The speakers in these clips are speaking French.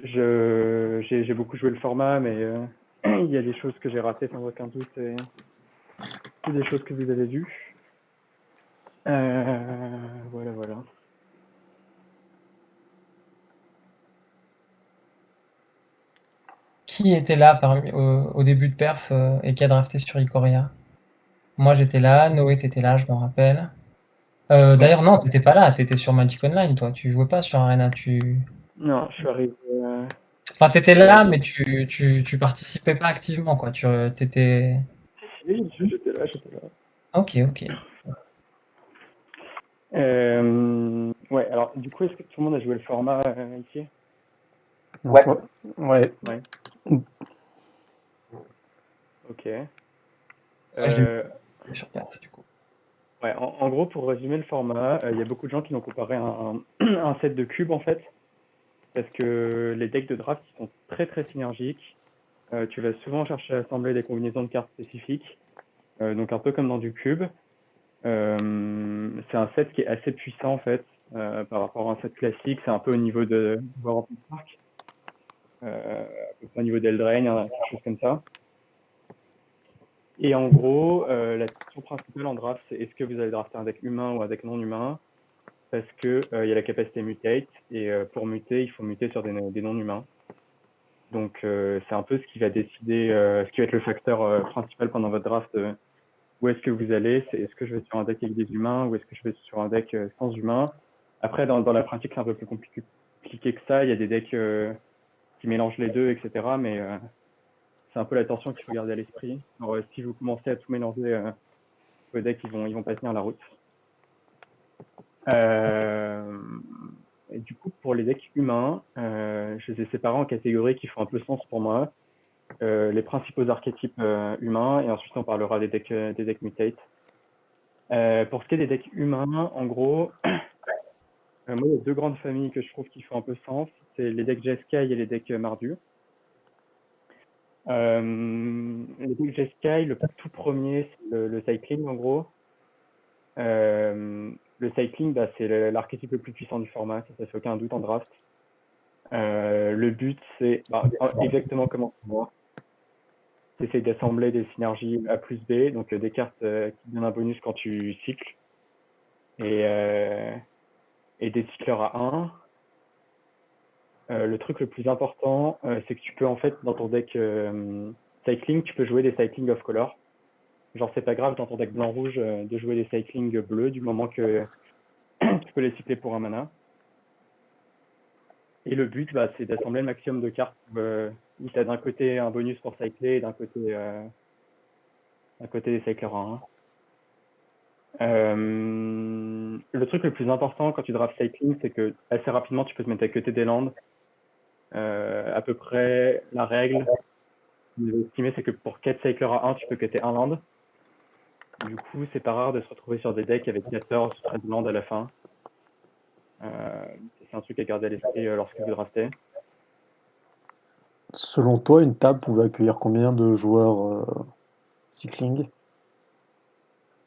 J'ai beaucoup joué le format, mais il y a des choses que j'ai ratées sans aucun doute et des choses que vous avez vues. Voilà, voilà. Qui était là au début de perf et qui a drafté sur Ikoria? Moi j'étais là, Noé t'étais là, je me rappelle. Ouais. D'ailleurs non, t'étais pas là, t'étais sur Magic Online toi, tu jouais pas sur Arena, Non, je suis arrivé. Enfin t'étais Je suis là arrivé. mais tu participais pas activement quoi, t'étais... Si, j'étais là, j'étais là. Ok, ok. Ouais, alors du coup, est-ce que tout le monde a joué le format ici? Ouais. Ouais. Ouais, ok. Ouais, j'ai Euh, joué sur perf du coup. ouais, en gros, pour résumer le format, il y a beaucoup de gens qui l'ont comparé à un set de cubes en fait, parce que les decks de draft ils sont très très synergiques. Tu vas souvent chercher à assembler des combinaisons de cartes spécifiques, donc un peu comme dans du cube. C'est un set qui est assez puissant en fait par rapport à un set classique. C'est un peu au niveau de War of the Park, à peu près au niveau d'Eldraine, hein, quelque chose comme ça. Et en gros, la question principale en draft, c'est est-ce que vous allez drafter un deck humain ou un deck non humain? Parce que il y a la capacité mutate et pour muter, il faut muter sur des non humains. Donc c'est un peu ce qui va décider, ce qui va être le facteur principal pendant votre draft. Où est-ce que vous allez? C'est est-ce que je vais sur un deck avec des humains ou est-ce que je vais sur un deck sans humains? Après, dans la pratique, c'est un peu plus compliqué que ça. Il y a des decks qui mélangent les deux, etc. Mais c'est un peu l'attention qu'il faut garder à l'esprit. Alors, si vous commencez à tout mélanger, vos decks, ils vont pas tenir la route. Euh, et du coup, pour les decks humains, je les ai séparés en catégories qui font un peu sens pour moi. Les principaux archétypes humains, et ensuite on parlera des decks mutate. Pour ce qui est des decks humains, en gros, moi, il y a deux grandes familles que je trouve qui font un peu sens. C'est les decks Jeskai et les decks Mardu. Les decks Jeskai, le tout premier, c'est le cycling, en gros. Le cycling, bah, c'est l'archétype le plus puissant du format, ça fait aucun doute en draft. Le but, c'est exactement comme en tournoi. C'est d'assembler des synergies A plus B, donc des cartes qui donnent un bonus quand tu cycles, et, et des cycleurs à 1. Le truc le plus important, c'est que tu peux en fait dans ton deck cycling, tu peux jouer des cycling off color. Genre c'est pas grave dans ton deck blanc-rouge de jouer des cycling bleus du moment que tu peux les cycler pour un mana. Et le but, bah, c'est d'assembler le maximum de cartes où tu as d'un côté un bonus pour cycler et d'un côté des cyclers à 1. Le truc le plus important quand tu drafts cycling, c'est que assez rapidement tu peux te mettre à côté des landes. À peu près la règle, j'ai estimé, c'est que pour 4 cyclers à 1, tu peux cutter un land. Du coup, c'est pas rare de se retrouver sur des decks avec 14 ou 13 landes à la fin. C'est un truc à garder à l'esprit lorsque vous draftez. Selon toi, une table pouvait accueillir combien de joueurs cycling?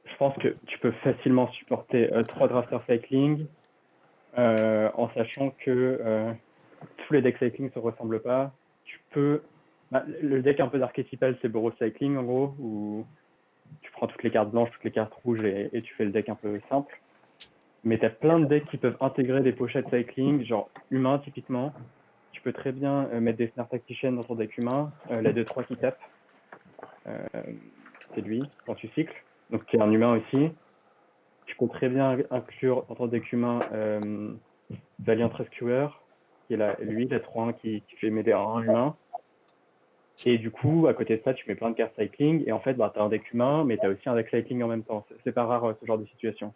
Je pense que tu peux facilement supporter 3 drafters cycling, en sachant que tous les decks cycling se ressemblent pas. Tu peux. Le deck un peu d'archétypal, c'est Boros Cycling en gros, où tu prends toutes les cartes blanches, toutes les cartes rouges et tu fais le deck un peu simple. Mais tu as plein de decks qui peuvent intégrer des pochettes cycling, genre humain typiquement. Tu peux très bien mettre des Snare Tactician dans ton deck humain, la 2-3 qui tape, euh, c'est lui quand tu cycles, donc qui est un humain aussi. Tu peux très bien inclure dans ton deck humain Valiant Rescuer, qui est lui, la 3-1 qui fait m'aider à un humain. Et du coup, à côté de ça, tu mets plein de cartes cycling, et en fait, bah, tu as un deck humain, mais tu as aussi un deck cycling en même temps. C'est pas rare ce genre de situation.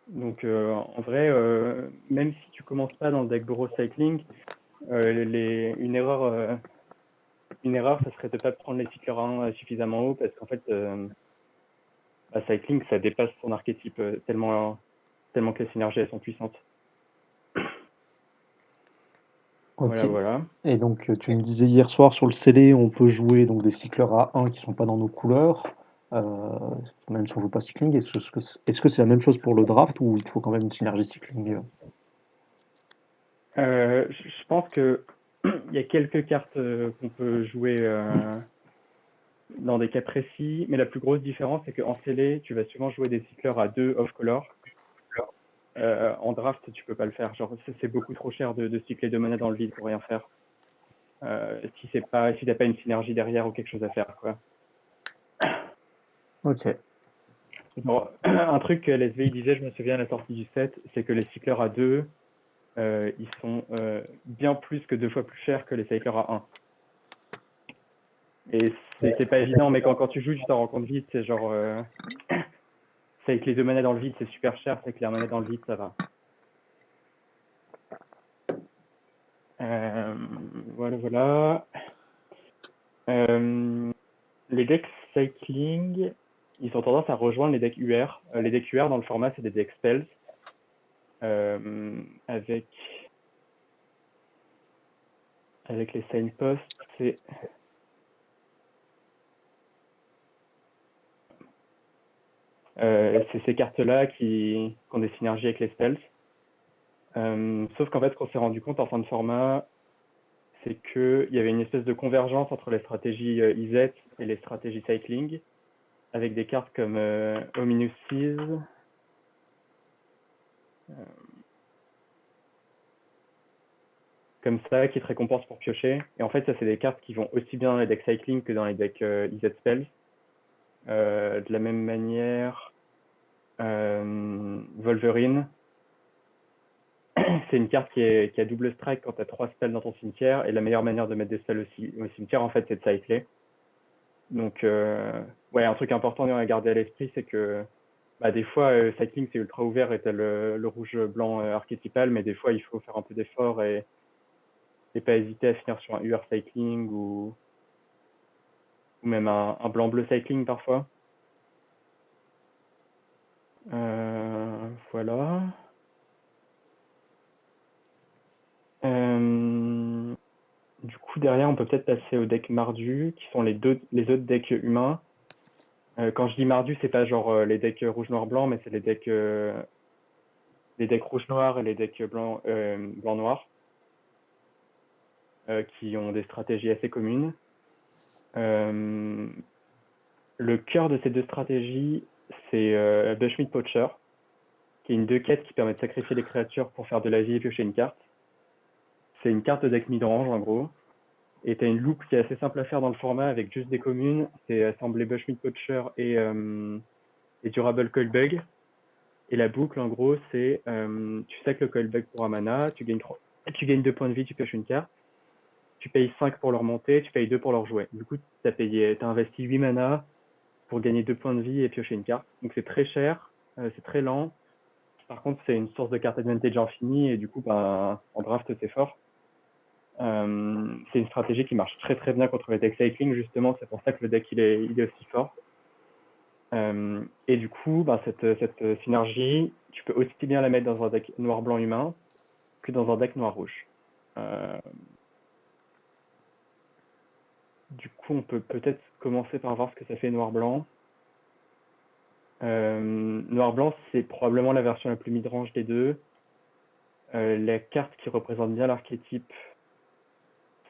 Donc en vrai, même si tu commences pas dans le deck Boros Cycling, une erreur, ça serait de pas prendre les cycleurs 1 suffisamment haut parce qu'en fait, Cycling, ça dépasse son archétype tellement que les synergies elles sont puissantes. Ok. Voilà, voilà. Et donc, tu me disais hier soir sur le scellé, on peut jouer donc des cycleurs à 1 qui sont pas dans nos couleurs, euh, même si on joue pas cycling. Est-ce que c'est la même chose pour le draft ou il faut quand même une synergie cycling? Je pense que il y a quelques cartes qu'on peut jouer dans des cas précis, mais la plus grosse différence, c'est qu'en scellé, tu vas souvent jouer des cycleurs à 2 off-color. En draft, tu peux pas le faire. Genre, c'est beaucoup trop cher de cycler 2 mana dans le vide pour rien faire. Si t'as pas une synergie derrière ou quelque chose à faire, quoi. Ok. Bon, un truc que LSV disait, je me souviens à la sortie du set, c'est que les cycleurs à 2, ils sont bien plus que 2 fois plus chers que les cycleurs à 1. Et c'est pas évident, mais quand tu joues, tu t'en rends compte vite. C'est genre, c'est avec les 2 manas dans le vide, c'est super cher. C'est avec les 1 mana dans le vide, ça va. Voilà. Les decks cycling, ils ont tendance à rejoindre les decks UR. Les decks UR dans le format, c'est des decks spells. Avec les signposts, c'est ces cartes-là qui ont des synergies avec les spells. Sauf qu'en fait, ce qu'on s'est rendu compte en fin de format, c'est qu'il y avait une espèce de convergence entre les stratégies IZ et les stratégies cycling, avec des cartes comme Ominous Seas, comme ça, qui te récompensent pour piocher. Et en fait, ça, c'est des cartes qui vont aussi bien dans les decks cycling que dans les decks IZ spells. De la même manière, Wolverine, c'est une carte qui a double strike quand tu as 3 spells dans ton cimetière, et la meilleure manière de mettre des spells au cimetière, en fait, c'est de cycler. Donc, ouais, un truc important à garder à l'esprit, c'est que des fois, cycling, c'est ultra ouvert et t'as le rouge-blanc archétypal, mais des fois, il faut faire un peu d'effort et pas hésiter à finir sur un UR cycling ou même un blanc-bleu cycling parfois. Voilà. Du coup, derrière, on peut peut-être passer au deck Mardu, qui sont les autres decks humains. Quand je dis Mardu, c'est pas genre les decks rouge-noir-blanc, mais c'est les decks rouge-noir et les decks blanc-noir, qui ont des stratégies assez communes. Le cœur de ces deux stratégies, c'est Bushmeat Poacher, qui est une 2/4 qui permet de sacrifier les créatures pour faire de la vie et piocher une carte. C'est une carte de deck mid-range en gros. Et tu as une loupe qui est assez simple à faire dans le format avec juste des communes. C'est assembler Bushmeat Poacher et Durable Coilbug. Et la boucle, en gros, c'est tu sacs le Coilbug pour un mana, tu gagnes 2 points de vie, tu pioches une carte. Tu payes 5 pour leur monter, tu payes 2 pour leur jouer. Du coup, tu as investi 8 mana pour gagner 2 points de vie et piocher une carte. Donc c'est très cher, c'est très lent. Par contre, c'est une source de carte advantage infinie et du coup, en draft, c'est fort. C'est une stratégie qui marche très très bien contre les decks cycling, justement, c'est pour ça que le deck il est aussi fort. Et du coup, cette synergie, tu peux aussi bien la mettre dans un deck noir-blanc humain que dans un deck noir-rouge. Du coup, on peut peut-être commencer par voir ce que ça fait noir-blanc. Noir-blanc, c'est probablement la version la plus mid-range des deux. La carte qui représente bien l'archétype,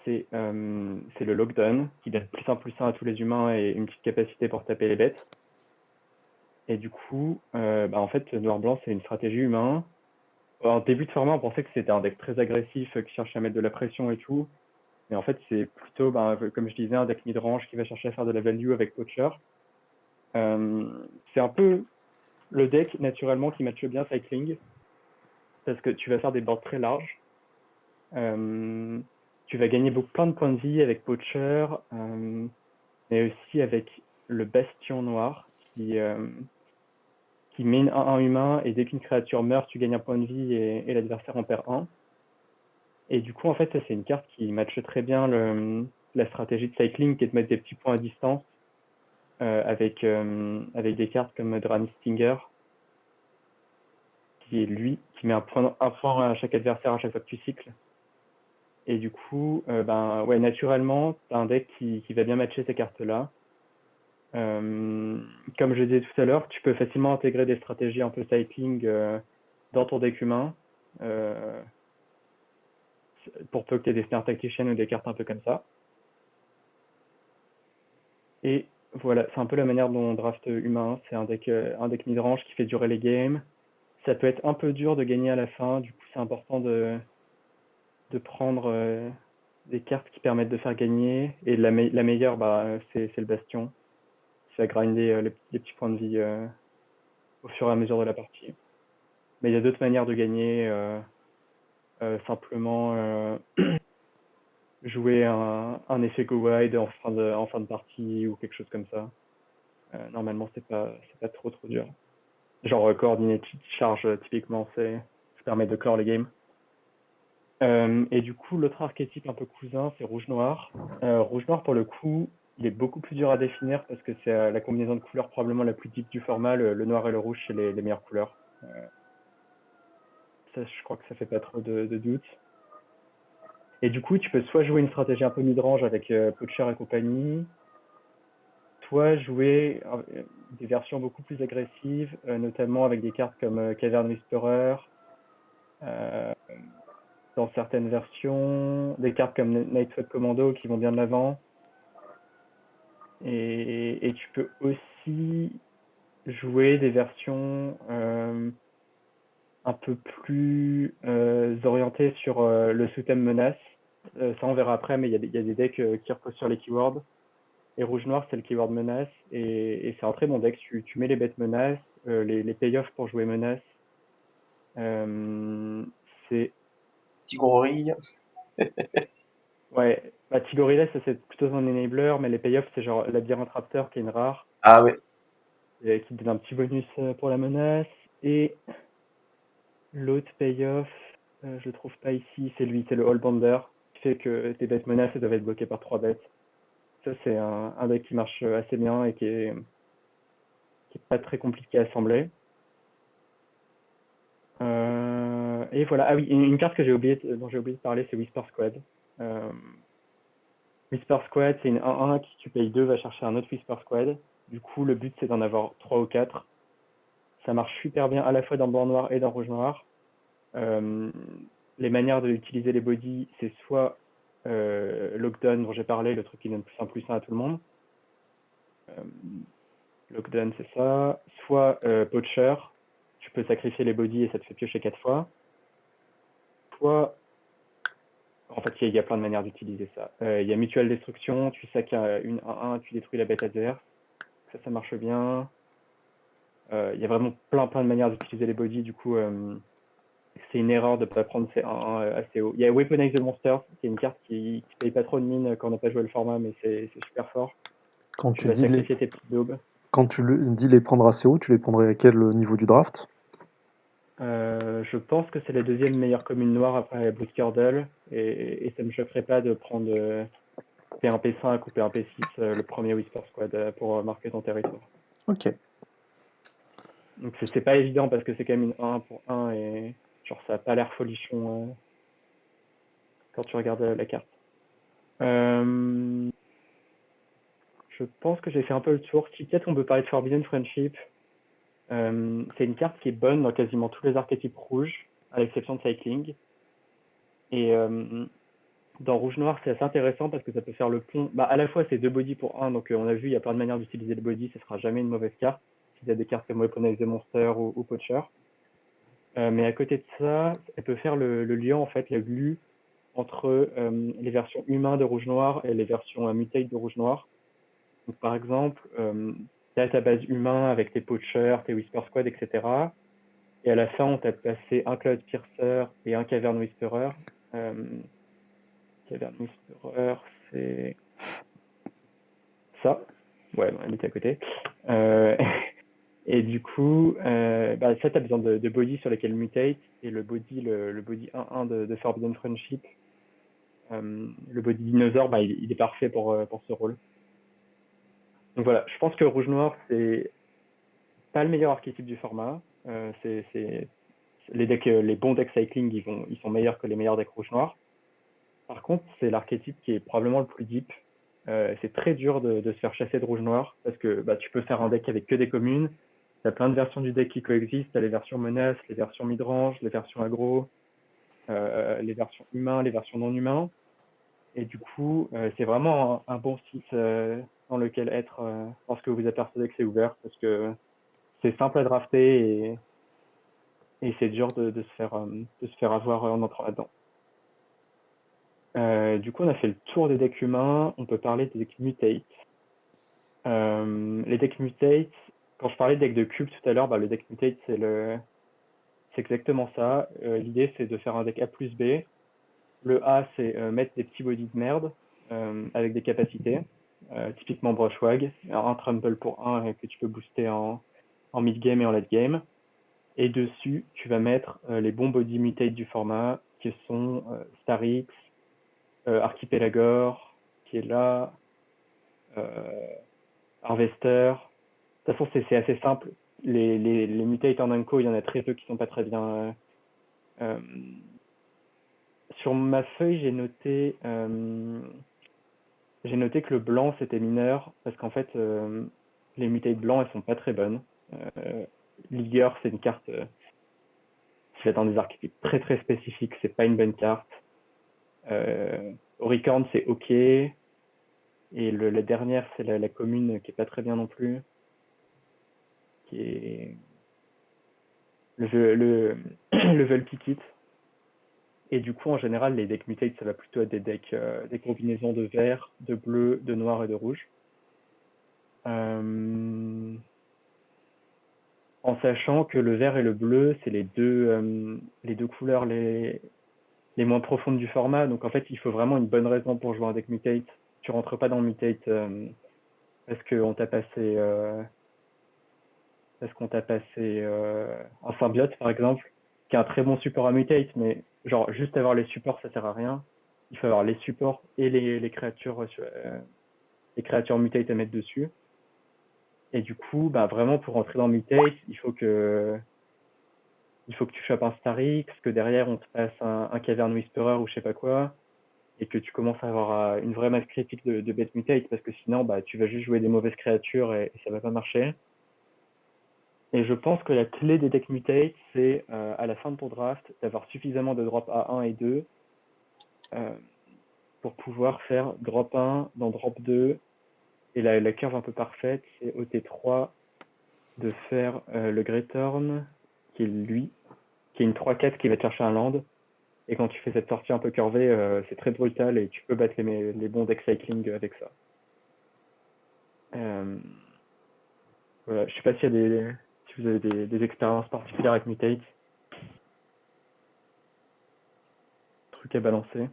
c'est le Lockdown, qui donne +1/+1 à tous les humains et une petite capacité pour taper les bêtes. Et du coup, en fait, noir-blanc, c'est une stratégie humain. En début de format, on pensait que c'était un deck très agressif qui cherchait à mettre de la pression et tout. Mais en fait, c'est plutôt, comme je disais, un deck mid-range qui va chercher à faire de la value avec Poacher. C'est un peu le deck, naturellement, qui matche bien Cycling. Parce que tu vas faire des boards très larges. Tu vas gagner plein de points de vie avec Poacher, mais aussi avec le Bastion Noir, qui met une 1/1 humain, et dès qu'une créature meurt, tu gagnes un point de vie et l'adversaire en perd un. Et du coup, en fait, ça, c'est une carte qui matche très bien la stratégie de Cycling, qui est de mettre des petits points à distance, avec des cartes comme Drani Stinger, qui est lui, qui met un point à chaque adversaire à chaque fois que tu cycles. Et du coup, ouais, naturellement, tu as un deck qui va bien matcher ces cartes-là. Comme je disais tout à l'heure, tu peux facilement intégrer des stratégies un peu cycling dans ton deck humain. pour peu que tu aies des Snare Tactician ou des cartes un peu comme ça. Et voilà, c'est un peu la manière dont on draft humain. C'est un deck mid-range qui fait durer les games. Ça peut être un peu dur de gagner à la fin, du coup c'est important de prendre des cartes qui permettent de faire gagner. Et la meilleure, c'est le bastion. Ça va grinder les petits points de vie au fur et à mesure de la partie. Mais il y a d'autres manières de gagner. Simplement jouer un effet go wide en fin de partie ou quelque chose comme ça. Normalement, c'est pas trop dur. Genre coordinated charge, typiquement, ça permet de clore les games. Et du coup, l'autre archétype un peu cousin, c'est rouge-noir. Rouge-noir, pour le coup, il est beaucoup plus dur à définir parce que c'est la combinaison de couleurs probablement la plus deep du format. Le noir et le rouge, c'est les meilleures couleurs. Ça, je crois que ça fait pas trop de doute. Et du coup, tu peux soit jouer une stratégie un peu mid-range avec Poacher et compagnie, soit jouer des versions beaucoup plus agressives, notamment avec des cartes comme Cavern Whisperer, dans certaines versions, des cartes comme Nightweb Commando qui vont bien de l'avant. Et tu peux aussi jouer des versions un peu plus orientées sur le sous-thème menace. Ça, on verra après, mais il y a des decks qui reposent sur les keywords. Et rouge-noir, c'est le keyword menace. Et c'est un très bon deck. Tu mets les bêtes menaces, les payoffs pour jouer menace. C'est. Tigorille. Ouais, Tigorilla, ça c'est plutôt un enabler, mais les payoffs, c'est genre Labyrinthe Raptor qui est une rare. Ah ouais. Et qui te donne un petit bonus pour la menace. Et l'autre payoff, je le trouve pas ici, c'est lui, c'est le Allbounder, qui fait que tes bêtes menaces doivent être bloquées par 3 bêtes. Ça, c'est un deck qui marche assez bien et qui est pas très compliqué à assembler. Et voilà, ah oui, une carte que dont j'ai oublié de parler, c'est Whisper Squad. Whisper Squad, c'est une 1-1 qui tu payes 2, va chercher un autre Whisper Squad. Du coup, le but c'est d'en avoir 3 ou 4. Ça marche super bien à la fois dans blanc noir et dans rouge noir. Les manières d'utiliser les bodies, c'est soit Lockdown dont j'ai parlé, le truc qui donne plus 1 à tout le monde. Lockdown, c'est ça. Soit Poacher, tu peux sacrifier les bodies et ça te fait piocher 4 fois. Soit, en fait, il y a plein de manières d'utiliser ça. Il y a Mutual Destruction, tu sacs une 1-1, tu détruis la bête adverse. Ça marche bien. Il y a vraiment plein de manières d'utiliser les bodies, du coup, c'est une erreur de ne pas prendre ces 1-1 assez haut. Il y a Weaponize the Monster, qui est une carte qui paye pas trop de mine quand on n'a pas joué le format, mais c'est super fort. Quand Tu tu vas dis sacrifier tes petites daubes. quand tu dis les prendre assez haut, tu les prendrais à quel niveau du draft? Je pense que c'est la deuxième meilleure commune noire après Blood Curdle, et ça me choquerait pas de prendre P1, P5 ou P1, P6, le premier Whisper Squad pour marquer ton territoire. Ok. Donc c'est pas évident parce que c'est quand même une 1 pour 1 et genre ça a pas l'air folichon quand tu regardes la carte. Je pense que j'ai fait un peu le tour. Si peut-être on peut parler de Forbidden Friendship. C'est une carte qui est bonne dans quasiment tous les archétypes rouges, à l'exception de Cycling. Et dans rouge-noir, c'est assez intéressant parce que ça peut faire le pont. À la fois, c'est 2 bodies pour 1, donc on a vu, il y a plein de manières d'utiliser le body, ce sera jamais une mauvaise carte. S'il y a des cartes comme Weaponize the Monster ou Poacher. Mais à côté de ça, elle peut faire le lien, en fait, la glue entre les versions humains de rouge-noir et les versions mutate de rouge-noir. Donc, par exemple, tu as ta base humain avec tes Poachers, tes Whisper Squad, etc. Et à la fin, on t'a passé un Cloud Piercer et un Cavern Whisperer. Cavern Whisperer, c'est ça. Ouais, elle était à côté. Et du coup, ça, tu as besoin de body sur lesquels mutate. Et le body 1-1 de Forbidden Friendship, le body dinosaure, il est parfait pour ce rôle. Donc voilà, je pense que rouge-noir, c'est pas le meilleur archétype du format. Les bons decks cycling, ils sont meilleurs que les meilleurs decks rouge-noir. Par contre, c'est l'archétype qui est probablement le plus deep. C'est très dur de se faire chasser de rouge-noir parce que tu peux faire un deck avec que des communes. Tu as plein de versions du deck qui coexistent. Tu as les versions menaces, les versions mid-range, les versions aggro. les versions humains, les versions non humains. Et du coup, c'est vraiment un bon site dans lequel être lorsque vous êtes persuadé que c'est ouvert, parce que c'est simple à drafter et c'est dur de se faire avoir en entrant là-dedans. Du coup, on a fait le tour des decks humains. On peut parler des decks mutate. Les decks mutate, quand je parlais de deck de cube tout à l'heure, le deck mutate, c'est exactement ça. L'idée, c'est de faire un deck A plus B. Le A, c'est mettre des petits bodies de merde avec des capacités. Typiquement Brushwag, un Trumble pour 1 que tu peux booster en mid-game et en late-game. Et dessus, tu vas mettre les bons body mutate du format, qui sont Starix, Archipelagor, qui est là, Harvester. De toute façon, c'est assez simple. Les mutate en Unco, il y en a très peu qui sont pas très bien. Sur ma feuille, j'ai noté que le blanc c'était mineur parce qu'en fait, les mutate blancs elles sont pas très bonnes. Ligueur, c'est une carte qui va dans des archétypes très très spécifiques, c'est pas une bonne carte. Auricorn, c'est ok. Et la dernière, c'est la commune qui est pas très bien non plus. Qui est le Vulpikit. Et du coup, en général, les decks mutate, ça va plutôt être des combinaisons de vert, de bleu, de noir et de rouge. En sachant que le vert et le bleu, c'est les deux couleurs les moins profondes du format. Donc en fait, il faut vraiment une bonne raison pour jouer un deck mutate. Tu rentres pas dans le mutate parce qu'on t'a passé un symbiote, par exemple, qui est un très bon support à mutate, mais genre juste avoir les supports, ça sert à rien. Il faut avoir les supports et les créatures mutate à mettre dessus. Et du coup, vraiment pour rentrer dans mutate, il faut que tu chopes un Starix, que derrière on te passe un Cavern Whisperer ou je sais pas quoi, et que tu commences à avoir une vraie masse critique de bête mutate, parce que sinon tu vas juste jouer des mauvaises créatures et ça va pas marcher. Et je pense que la clé des decks mutate, c'est à la fin de ton draft, d'avoir suffisamment de drop A1 et 2 pour pouvoir faire drop 1 dans drop 2. Et la curve un peu parfaite, c'est au T3 de faire le Greythorn, qui est lui, qui est une 3-4 qui va te chercher un land. Et quand tu fais cette sortie un peu curvée, c'est très brutal et tu peux battre les bons deck cycling avec ça. Voilà, je sais pas si vous avez des expériences particulières avec Mutate. Truc à balancer.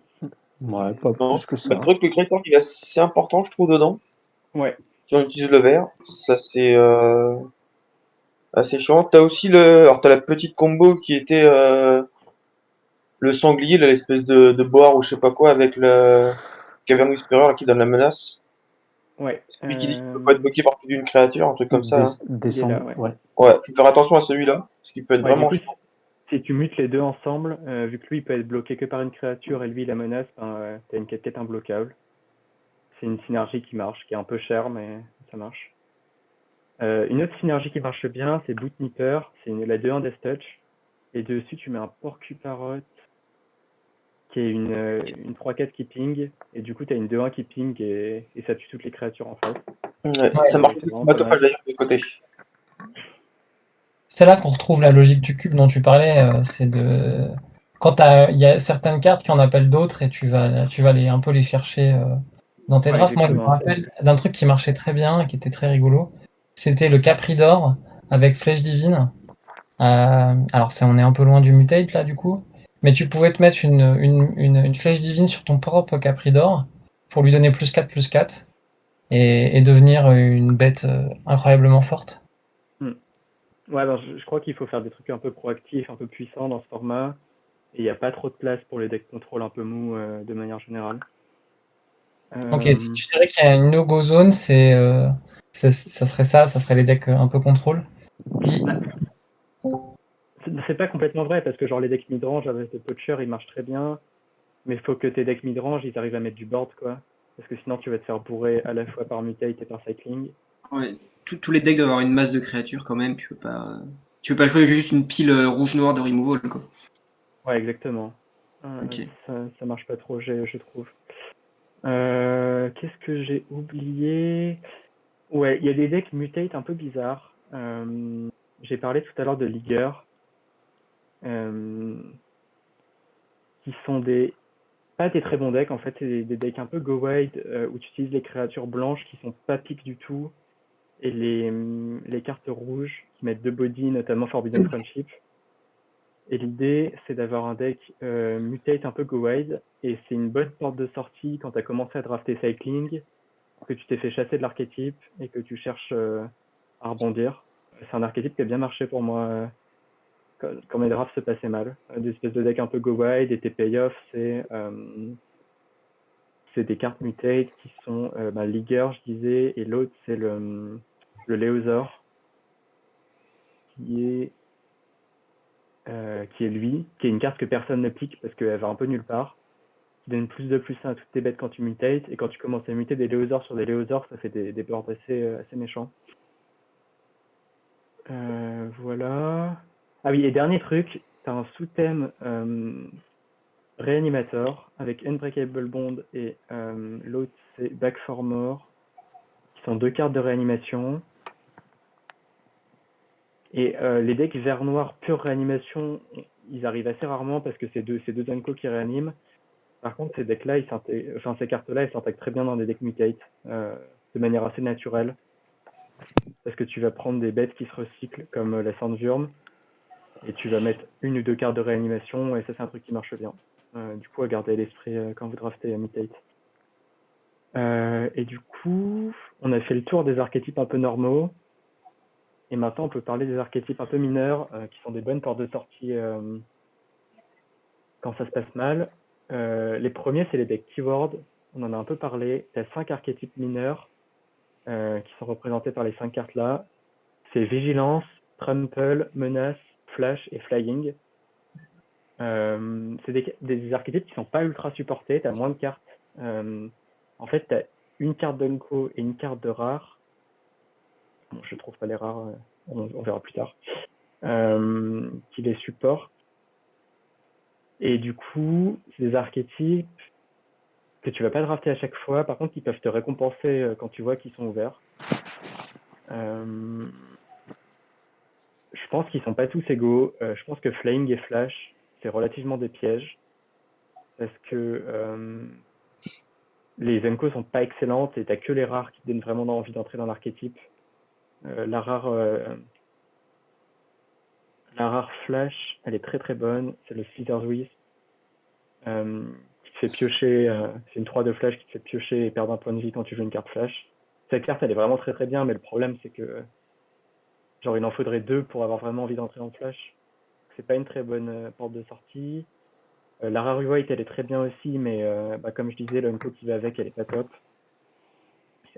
Ouais, pas Non, plus que ça. c'est vrai que le Greythorn, il est assez important, je trouve, dedans. Ouais. Si on utilise le vert, ça c'est assez chiant. T'as aussi alors t'as la petite combo qui était le sanglier, là, l'espèce de boar ou je sais pas quoi, avec le Cavern Whisperer là, qui donne la menace. Ouais. Celui qui dit qu'il peut pas être bloqué par plus d'une créature, un truc comme ça. Hein. Descendre, ouais. ouais. Ouais, faut faire attention à celui-là, parce qu'il peut être vraiment du coup, chiant. si tu mutes les deux ensemble, vu que lui il peut être bloqué que par une créature et lui la menace, t'as une 4/4 imbloquable. C'est une synergie qui marche, qui est un peu chère, mais ça marche. Une autre synergie qui marche bien, c'est Bootnipper, c'est la 2/1 Death Touch. Et dessus, tu mets un Porcuparrot qui est une 3/4 qui ping. Et du coup, tu as une 2/1 qui ping et ça tue toutes les créatures en face. Ouais, ça marche aussi avec Matophage d'ailleurs de côté. C'est là qu'on retrouve la logique du cube dont tu parlais. C'est de quand il y a certaines cartes qui en appellent d'autres et tu vas un peu les chercher dans tes drafts. Moi, je me rappelle d'un truc qui marchait très bien et qui était très rigolo. C'était le Capridor avec Flèche Divine. Alors, on est un peu loin du mutate là, du coup. Mais tu pouvais te mettre une Flèche Divine sur ton propre Capridor pour lui donner +4/+4 et devenir une bête incroyablement forte. Ouais, alors je crois qu'il faut faire des trucs un peu proactifs, un peu puissants dans ce format. Et il n'y a pas trop de place pour les decks contrôle un peu mous de manière générale. Ok, si tu dirais qu'il y a une no-go zone, ça serait les decks un peu contrôle. C'est pas complètement vrai parce que genre les decks midrange avec le Poacher ils marchent très bien, mais il faut que tes decks midrange ils arrivent à mettre du board quoi, parce que sinon tu vas te faire bourrer à la fois par mutate et par cycling. Ouais, tous les decks doivent avoir une masse de créatures quand même, tu peux pas jouer juste une pile rouge-noir de removal quoi. Ouais, exactement. Ok. Ça marche pas trop, je trouve. Qu'est-ce que j'ai oublié? Ouais, il y a des decks mutate un peu bizarres. J'ai parlé tout à l'heure de Ligger, qui sont pas des très bons decks, en fait, c'est des decks un peu go wide, où tu utilises les créatures blanches qui sont pas piques du tout, et les cartes rouges qui mettent 2 body, notamment Forbidden Friendship. Et l'idée, c'est d'avoir un deck mutate un peu go wide, et c'est une bonne porte de sortie quand tu as commencé à drafter Cycling, que tu t'es fait chasser de l'archétype et que tu cherches à rebondir. C'est un archétype qui a bien marché pour moi quand mes drafts se passaient mal. Des espèces de decks un peu go wide, et tes payoffs, c'est des cartes mutate qui sont Ligger, je disais, et l'autre, c'est le Léosaur, qui est lui, qui est une carte que personne ne pique parce qu'elle va un peu nulle part, qui donne plus de plus 1 à toutes tes bêtes quand tu mutates, et quand tu commences à muter des Léosaures sur des Léosaures, ça fait des boards assez méchants. Voilà. Ah oui, et dernier truc, t'as un sous-thème Réanimator avec Unbreakable Bond, et l'autre c'est Back for More, qui sont 2 cartes de réanimation. Et les decks vert-noir pure réanimation, ils arrivent assez rarement parce que c'est deux Unco qui réaniment. Par contre, ces decks-là, ces cartes-là, elles s'intègrent très bien dans des decks mutate, de manière assez naturelle. Parce que tu vas prendre des bêtes qui se recyclent, comme la Sandwurm, et tu vas mettre 1 ou 2 cartes de réanimation, et ça, c'est un truc qui marche bien. Du coup, à garder à l'esprit quand vous draftez mutate. Et du coup, on a fait le tour des archétypes un peu normaux. Et maintenant, on peut parler des archétypes un peu mineurs, qui sont des bonnes portes de sortie quand ça se passe mal. Les premiers, c'est les decks keyword. On en a un peu parlé. Il y a 5 archétypes mineurs qui sont représentés par les 5 cartes là. C'est Vigilance, Trample, Menace, Flash et Flying. C'est des archétypes qui sont pas ultra supportés. Tu as moins de cartes. En fait, tu as une carte d'Unco et une carte de rare. Bon, je trouve pas les rares, on verra plus tard. Qui les supportent. Et du coup, c'est des archétypes que tu vas pas drafter à chaque fois, par contre, qui peuvent te récompenser quand tu vois qu'ils sont ouverts. Je pense qu'ils sont pas tous égaux. Je pense que Flying et Flash, c'est relativement des pièges, parce que les Unco sont pas excellentes, et t'as que les rares qui te donnent vraiment envie d'entrer dans l'archétype. La rare Flash, elle est très très bonne, c'est le Slither's Wisp. Qui te fait piocher, c'est une 3 de flash qui te fait piocher et perdre un point de vie quand tu joues une carte flash. Cette carte, elle est vraiment très très bien, mais le problème, c'est que genre il en faudrait 2 pour avoir vraiment envie d'entrer en flash. C'est pas une très bonne porte de sortie. La Rare White, elle est très bien aussi, mais comme je disais, l'Unco qui va avec, elle est pas top.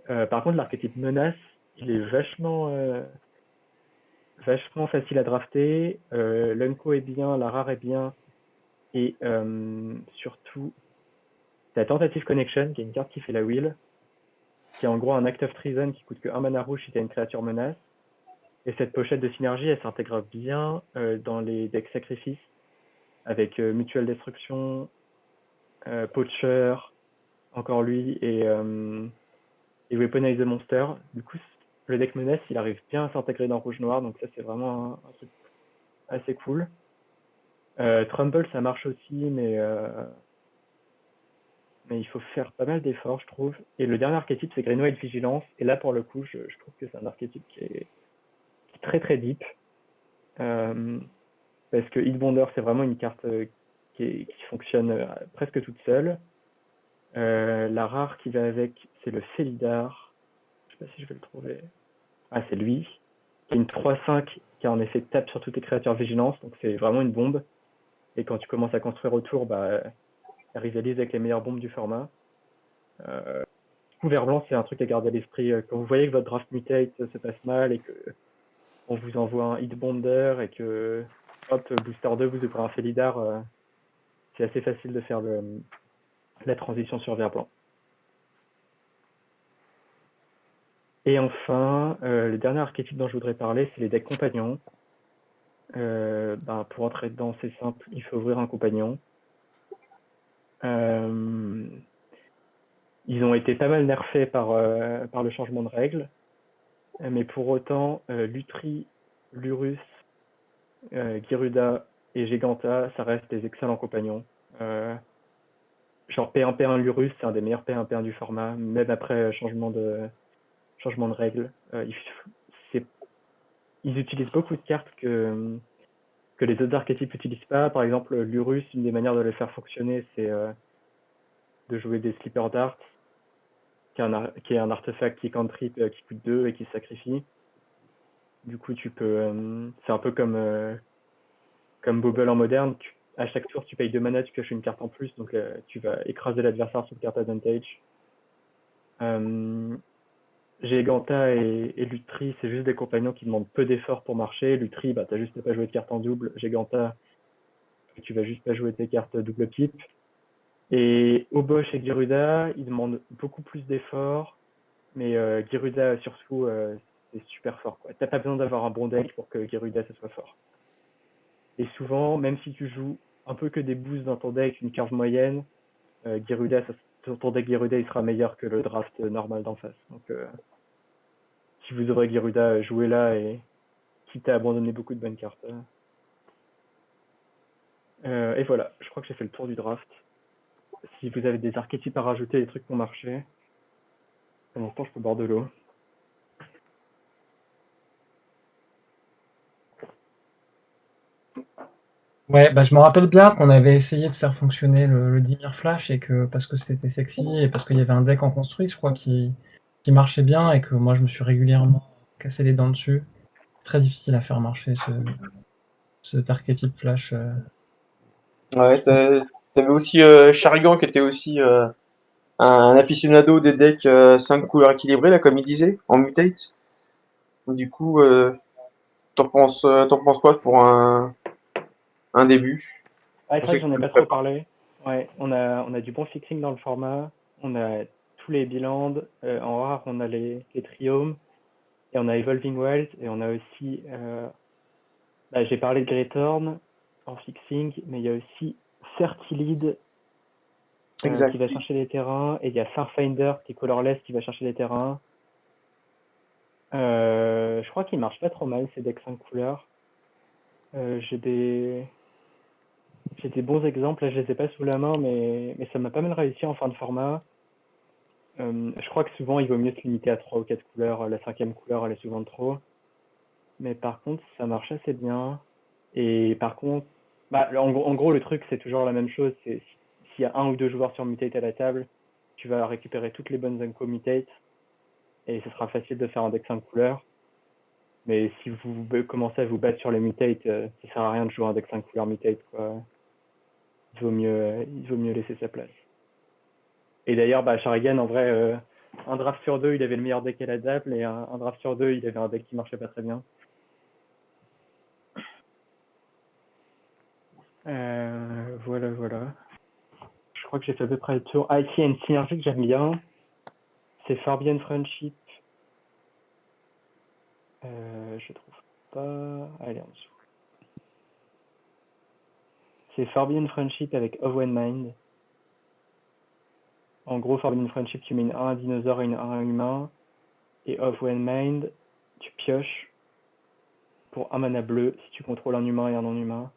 Par contre, l'archétype Menace, il est vachement facile à drafter. L'Unco est bien, la Rare est bien, et surtout, t'as Tentative Connection, qui est une carte qui fait la wheel, qui est en gros un Act of Treason qui coûte que 1 mana rouge si t'as une créature menace. Et cette pochette de synergie, elle s'intègre bien dans les decks sacrifices, avec Mutual Destruction, Poacher, encore lui, et Weaponize the Monster. Du coup, le deck menace, il arrive bien à s'intégrer dans rouge-noir, donc ça, c'est vraiment un truc assez cool. Trumble, ça marche aussi, mais il faut faire pas mal d'efforts, je trouve. Et le dernier archétype, c'est Green White Vigilance, et là, pour le coup, je trouve que c'est un archétype qui est très très deep. Parce que Hitbonder, c'est vraiment une carte qui fonctionne presque toute seule. La rare qui va avec, c'est le Felidar. Je sais pas si je vais le trouver. Ah, c'est lui. Qui est une 3-5 qui a en effet tape sur toutes les créatures vigilance, donc c'est vraiment une bombe. Et quand tu commences à construire autour, elle rivalise avec les meilleures bombes du format. Vert blanc, c'est un truc à garder à l'esprit. Quand vous voyez que votre draft mutate se passe mal et que on vous envoie un Hitbonder et que hop, booster 2, vous ouvrez un Felidar, c'est assez facile de faire la transition sur vert blanc. Et enfin, le dernier archétype dont je voudrais parler, c'est les decks compagnons. Pour entrer dedans, c'est simple, il faut ouvrir un compagnon. été pas mal nerfés par le changement de règles. Mais pour autant, Lutri, Lurus, Gyruda et Giganta, ça reste des excellents compagnons. Genre P1P1 Lurus, c'est un des meilleurs P1P1 du format, même après changement de règles. Ils utilisent beaucoup de cartes que les autres archétypes n'utilisent pas. Par exemple, Lurus, une des manières de le faire fonctionner, c'est de jouer des Slipper Darts, qui est un artefact qui cantrip, qui coûte 2 et qui se sacrifie. Du coup, tu peux. C'est un peu comme Bobble en moderne. À chaque tour, tu payes 2 mana, tu pioches une carte en plus, donc tu vas écraser l'adversaire sur carte advantage. Giganta et Lutri, c'est juste des compagnons qui demandent peu d'efforts pour marcher. Lutri, bah, t'as juste pas joué de carte en double. Giganta, tu vas juste pas jouer tes cartes double pipe. Et Obosh et Gyruda, ils demandent beaucoup plus d'efforts, mais Gyruda surtout, c'est super fort, quoi. T'as pas besoin d'avoir un bon deck pour que Gyruda ça soit fort. Et souvent, même si tu joues un peu que des boosts dans ton deck, une curve moyenne, Gyruda, ton deck Gyruda, il sera meilleur que le draft normal d'en face. Donc, si vous aurez Gyruda, jouez-la et quitte à abandonner beaucoup de bonnes cartes. Et voilà, je crois que j'ai fait le tour du draft. Si vous avez des archétypes à rajouter, des trucs pour marcher, pour l'instant, je peux boire de l'eau. Ouais, bah, je me rappelle bien qu'on avait essayé de faire fonctionner le Dimir Flash et que parce que c'était sexy et parce qu'il y avait un deck en construit, je crois, qui marchait bien et que moi je me suis régulièrement cassé les dents dessus. C'est très difficile à faire marcher cet archétype Flash. Ouais, t'avais aussi Charigan qui était aussi un aficionado des decks 5 couleurs équilibrées, là, comme il disait, en mutate. Du coup, t'en penses quoi pour un début? Ah, c'est Je vrai sais que que j'en ai tu le pas fais trop pas. parlé. Ouais, on a du bon fixing dans le format. On a tous les bilans. En rare, on a les triomes. Et on a Evolving Wells. Et on a aussi. J'ai parlé de Greythorn en fixing. Mais il y a aussi Fertilide qui Exact. va chercher les terrains. Et il y a Farfinder qui est colorless qui va chercher les terrains. Je crois qu'il marche pas trop mal ces decks 5 couleurs. J'ai des bons exemples, là je les ai pas sous la main, mais ça m'a pas mal réussi en fin de format. Je crois que souvent il vaut mieux se limiter à 3 ou 4 couleurs, la 5e couleur elle est souvent de trop. Mais par contre ça marche assez bien. Et par contre, en gros le truc c'est toujours la même chose, c'est s'il y a un ou deux joueurs sur Mutate à la table, tu vas récupérer toutes les bonnes Unco Mutate, et ce sera facile de faire un deck 5 couleurs. Mais si vous commencez à vous battre sur les Mutate, ça sert à rien de jouer un deck 5 couleurs Mutate, quoi. Il vaut mieux laisser sa place. Et d'ailleurs, Sharigan, en vrai, un draft sur deux, il avait le meilleur deck à la table, et un draft sur deux, il avait un deck qui marchait pas très bien. Voilà. Je crois que j'ai fait à peu près le tour. Ah, ici, il y a une synergie que j'aime bien. C'est Forbidden Friendship. Je trouve pas. Allez, en dessous. C'est Forbidden Friendship avec Owen Mind. En gros, Forbidden Friendship, tu mets une 1 dinosaure et une 1 humain. Et Owen Mind, tu pioches pour un mana bleu si tu contrôles un humain et un non-humain.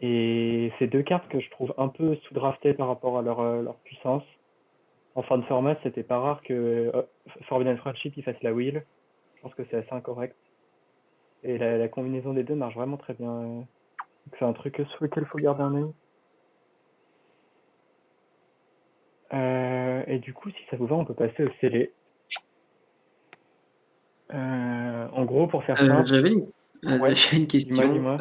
Et c'est deux cartes que je trouve un peu sous-draftées par rapport à leur puissance. En fin de format, c'était pas rare que Forbidden Friendship il fasse la wheel. Je pense que c'est assez incorrect. Et la combinaison des deux marche vraiment très bien. C'est un truc sur lequel il faut garder un œil. Et du coup, si ça vous va, on peut passer au scellé. En gros, pour faire simple. J'avais Ouais, une question. dis-moi.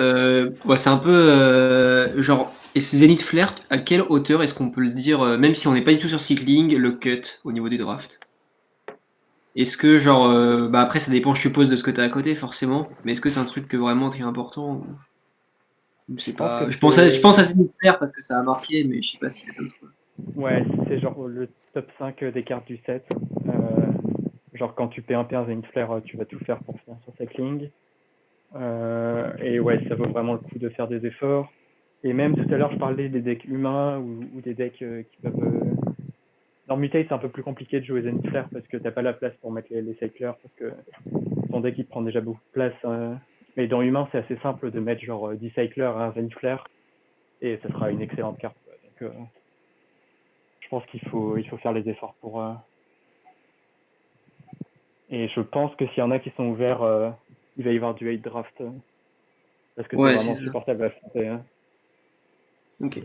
C'est un peu genre, et Zenith Flare, à quelle hauteur est-ce qu'on peut le dire, même si on n'est pas du tout sur cycling, le cut au niveau du draft? Est-ce que genre, après ça dépend, je suppose, de ce que tu as à côté, forcément, mais est-ce que c'est un truc que vraiment très important ou c'est Je pense que pas. Je c'est. pense à Zenith Flare parce que ça a marqué, mais je sais pas s'il y a d'autres. Ouais, c'est genre le top 5 des cartes du set. Genre quand tu P1P un Zenith Flare, tu vas tout faire pour finir sur cycling. Et ouais, ça vaut vraiment le coup de faire des efforts. Et même tout à l'heure, je parlais des decks humains ou des decks qui peuvent. Dans Mutate, c'est un peu plus compliqué de jouer Zenith Flare parce que t'as pas la place pour mettre les cyclers, parce que ton deck il prend déjà beaucoup de place. Mais dans Humain, c'est assez simple de mettre genre 10 cyclers à un Zenith Flare et ça sera une excellente carte. Donc, je pense qu'il faut faire les efforts pour. Et je pense que s'il y en a qui sont ouverts, il va y avoir du hate draft parce que c'est Ouais, vraiment c'est ça. supportable à affronter. Ok.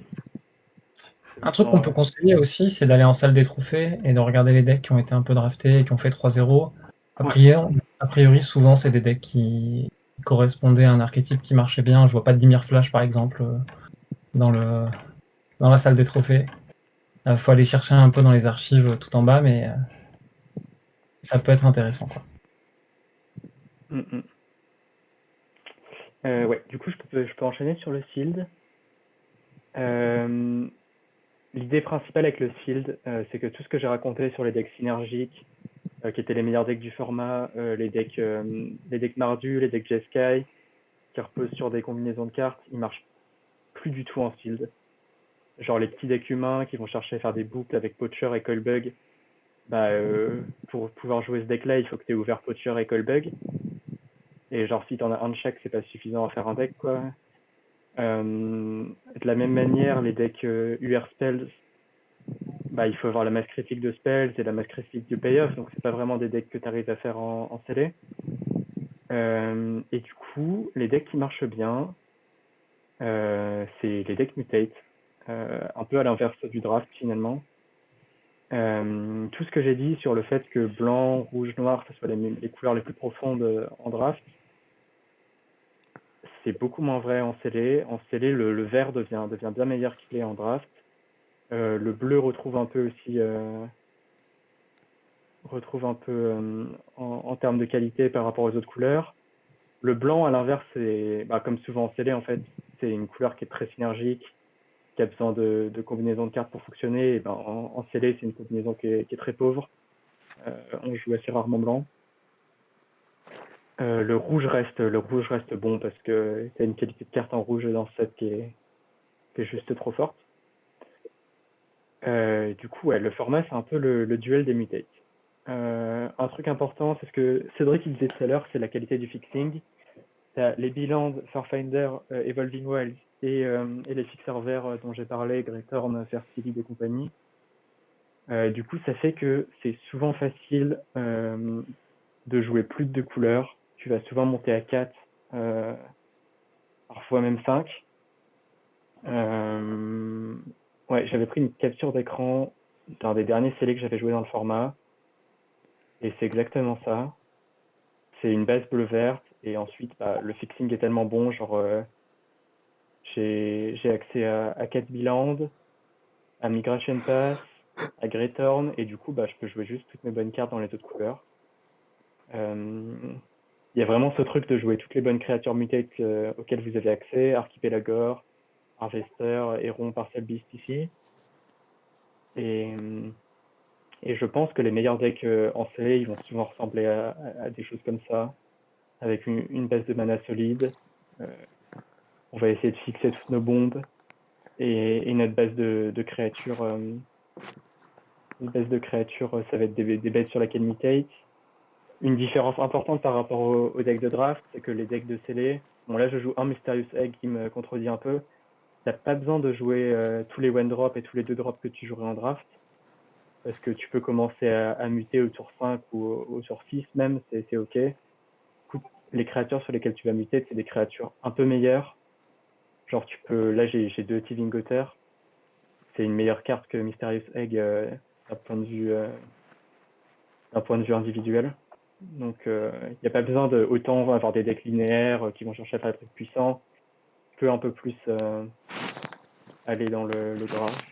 Un truc qu'on peut conseiller aussi, c'est d'aller en salle des trophées et de regarder les decks qui ont été un peu draftés et qui ont fait 3-0. A priori, souvent, c'est des decks qui correspondaient à un archétype qui marchait bien. Je vois pas Dimir Flash, par exemple, dans la salle des trophées. Faut aller chercher un peu dans les archives tout en bas, mais ça peut être intéressant, quoi. Ouais, du coup, je peux enchaîner sur le Sealed. L'idée principale avec le Sealed, c'est que tout ce que j'ai raconté sur les decks synergiques, qui étaient les meilleurs decks du format, les decks Mardu, les decks Jeskai, qui reposent sur des combinaisons de cartes, ils marchent plus du tout en Sealed. Genre les petits decks humains qui vont chercher à faire des boucles avec Poacher et Coilbug, pour pouvoir jouer ce deck-là, il faut que tu aies ouvert Poacher et Coilbug. Et genre si t'en as un de chaque, c'est pas suffisant à faire un deck, quoi. De la même manière, les decks UR Spells, il faut avoir la masse critique de Spells et la masse critique de Payoff, donc c'est pas vraiment des decks que tu arrives à faire en scellé. Et du coup, les decks qui marchent bien, c'est les decks Mutate, un peu à l'inverse du draft finalement. Tout ce que j'ai dit sur le fait que blanc, rouge, noir, ce soit les couleurs les plus profondes en draft, c'est beaucoup moins vrai en scellé. En scellé, le vert devient bien meilleur qu'il est en draft. Le bleu retrouve un peu aussi en termes de qualité par rapport aux autres couleurs. Le blanc, à l'inverse, c'est comme souvent en scellé, en fait, c'est une couleur qui est très synergique, qui a besoin de combinaisons de cartes pour fonctionner. Et en scellé, c'est une combinaison qui est très pauvre. On joue assez rarement blanc. Le rouge reste bon parce que tu as une qualité de carte en rouge dans ce set qui est juste trop forte. Du coup, ouais, le format, c'est un peu le duel des mutates. Un truc important, c'est ce que Cédric il disait tout à l'heure, c'est la qualité du fixing. T'as les Biland, Farfinder, Evolving Wilds et les fixeurs verts dont j'ai parlé, Greythorn, Fertilid et compagnie. Du coup, ça fait que c'est souvent facile de jouer plus de 2 couleurs. Tu vas souvent monter à 4, parfois même 5. Ouais, j'avais pris une capture d'écran d'un des derniers scellés que j'avais joué dans le format. Et c'est exactement ça. C'est une base bleu-verte. Et ensuite, le fixing est tellement bon, genre j'ai accès à 4 Biland, à Migration Pass, à Greythorn, et du coup, je peux jouer juste toutes mes bonnes cartes dans les autres couleurs. Il y a vraiment ce truc de jouer toutes les bonnes créatures mutate auxquelles vous avez accès, Archipelagore, Harvester, Héron, Parcel Beast ici. Et je pense que les meilleurs decks en CE, ils vont souvent ressembler à des choses comme ça, avec une base de mana solide. On va essayer de fixer toutes nos bombes et notre base de créatures. Une base de créatures, ça va être des bêtes sur laquelle mutate. Une différence importante par rapport au deck de draft, c'est que les decks de scellé, bon là je joue un Mysterious Egg qui me contredit un peu. T'as pas besoin de jouer tous les 1 drop et tous les 2 drops que tu jouerais en draft, parce que tu peux commencer à muter au tour 5 ou au tour 6 même, c'est ok. Les créatures sur lesquelles tu vas muter, c'est des créatures un peu meilleures. Genre là j'ai 2 Tiving Otter, c'est une meilleure carte que Mysterious Egg d'un point de vue individuel. Donc, il n'y a pas besoin de autant avoir des decks linéaires qui vont chercher à faire des trucs puissants. Tu peux un peu plus aller dans le gras.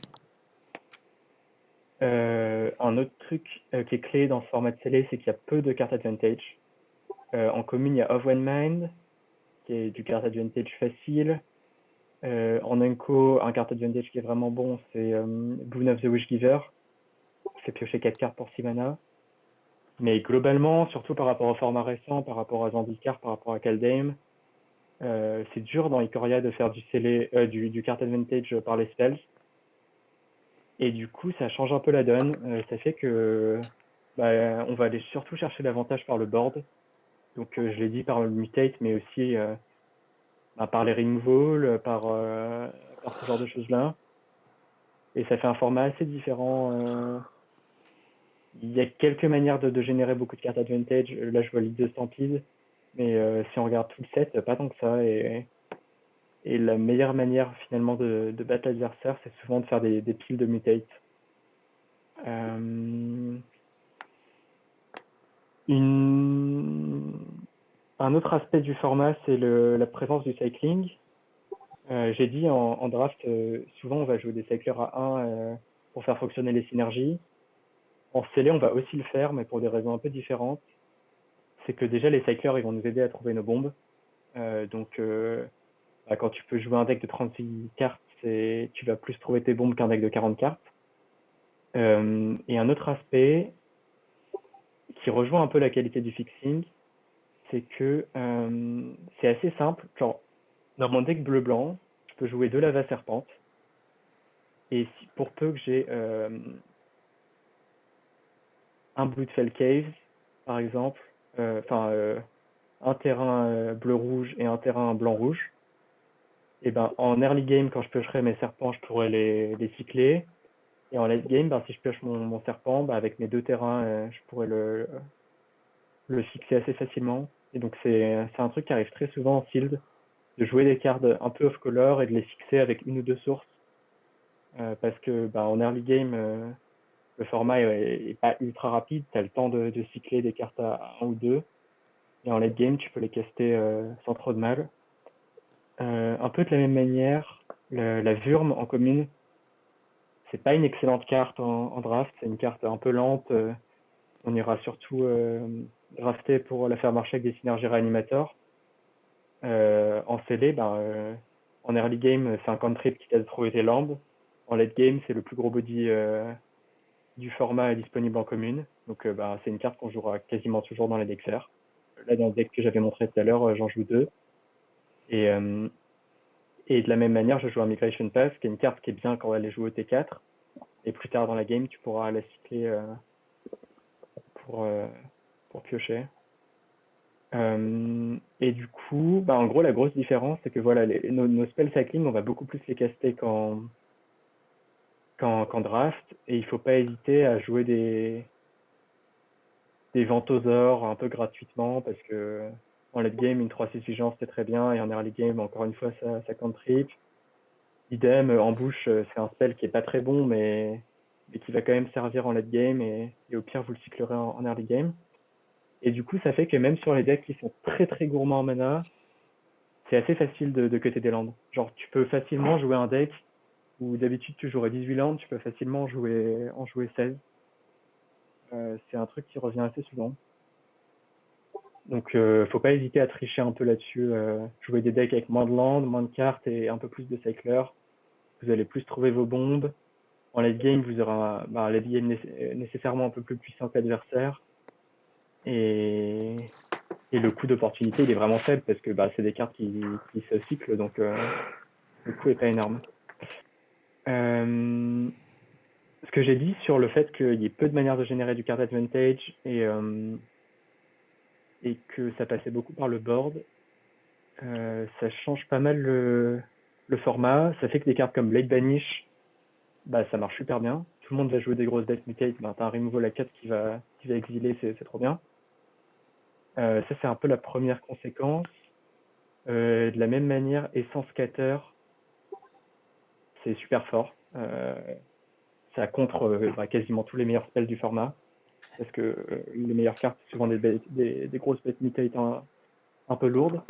Un autre truc qui est clé dans ce format de scellé, c'est qu'il y a peu de cartes advantage. En commune, il y a Of One Mind, qui est du card advantage facile. En Unco, un card advantage qui est vraiment bon, c'est Boon of the Wishgiver. Fait piocher 4 cartes pour 6 mana. Mais globalement, surtout par rapport au format récent, par rapport à Zendikar, par rapport à Kaldheim, c'est dur dans Ikoria de faire du card advantage par les spells. Et du coup, ça change un peu la donne. Ça fait que on va aller surtout chercher l'avantage par le board. Donc, je l'ai dit par le mutate, mais aussi par les removal, par ce genre de choses-là. Et ça fait un format assez différent. Il y a quelques manières de générer beaucoup de cartes advantage. Là, je vois l'idée de Stampede. Mais si on regarde tout le set, pas tant que ça. Et la meilleure manière finalement de battre l'adversaire, c'est souvent de faire des piles de mutate. Un autre aspect du format, c'est la présence du cycling. J'ai dit en draft, souvent on va jouer des cyclers à 1 pour faire fonctionner les synergies. En scellé, on va aussi le faire, mais pour des raisons un peu différentes. C'est que déjà, les cyclers, ils vont nous aider à trouver nos bombes. Donc, quand tu peux jouer un deck de 36 cartes, tu vas plus trouver tes bombes qu'un deck de 40 cartes. Et un autre aspect qui rejoint un peu la qualité du fixing, c'est que c'est assez simple. Genre, dans mon deck bleu-blanc, je peux jouer 2 Lava Serpente. Et pour peu que j'ai un Bloodfell Cave, par exemple, un terrain bleu-rouge et un terrain blanc-rouge, et ben en early game, quand je piocherai mes serpents, je pourrais les cycler. Et en late game, si je pioche mon serpent, avec mes 2 terrains, je pourrais le fixer assez facilement. Et donc c'est un truc qui arrive très souvent en sealed, de jouer des cartes un peu off-color et de les fixer avec 1 ou 2 sources. Parce que en early game, le format est pas ultra rapide, tu as le temps de cycler des cartes à 1 ou 2. Et en late game, tu peux les caster sans trop de mal. Un peu de la même manière, la Wurm en commune, c'est pas une excellente carte en draft, c'est une carte un peu lente. On ira surtout drafter pour la faire marcher avec des synergies réanimateurs. En scellé, en early game, c'est un cantrip qui t'aide à trouver tes lambes. En late game, c'est le plus gros body du format disponible en commune. Donc c'est une carte qu'on jouera quasiment toujours dans les decks verts. Là, dans le deck que j'avais montré tout à l'heure, j'en joue 2. Et de la même manière, je joue un Migration Pass, qui est une carte qui est bien quand elle est jouée au T4. Et plus tard dans la game, tu pourras la cycler pour piocher. Et du coup, en gros, la grosse différence, c'est que voilà, nos spell cycling, on va beaucoup plus les caster qu'en draft. Et il faut pas hésiter à jouer des Ventosors un peu gratuitement, parce que en late game, une 3-6 vigilance, c'est très bien. Et en early game, encore une fois, ça cantrip. Idem, en bouche, c'est un spell qui est pas très bon, mais qui va quand même servir en late game. Et au pire, vous le cyclerez en early game. Et du coup, ça fait que même sur les decks qui sont très très gourmands en mana, c'est assez facile de cutter des landes. Genre, tu peux facilement jouer un deck où d'habitude tu jouerais 18 landes, tu peux facilement en jouer 16. C'est un truc qui revient assez souvent. Donc, faut pas hésiter à tricher un peu là-dessus. Jouer des decks avec moins de landes, moins de cartes et un peu plus de cyclers. Vous allez plus trouver vos bombes. En late game, vous aurez un late game nécessairement un peu plus puissant que l'adversaire. Et le coût d'opportunité, il est vraiment faible parce que c'est des cartes qui se cyclent, donc le coût est pas énorme. Ce que j'ai dit sur le fait qu'il y ait peu de manières de générer du card advantage et que ça passait beaucoup par le board, ça change pas mal le format. Ça fait que des cartes comme Blade Banish, ça marche super bien. Tout le monde va jouer des grosses decks mutate, t'as un removal à 4 qui va exiler, c'est trop bien. Ça, c'est un peu la première conséquence. De la même manière, Essence Scatter, c'est super fort. Ça contre quasiment tous les meilleurs spells du format. Parce que les meilleures cartes, c'est souvent des grosses bêtes mutate un peu lourdes.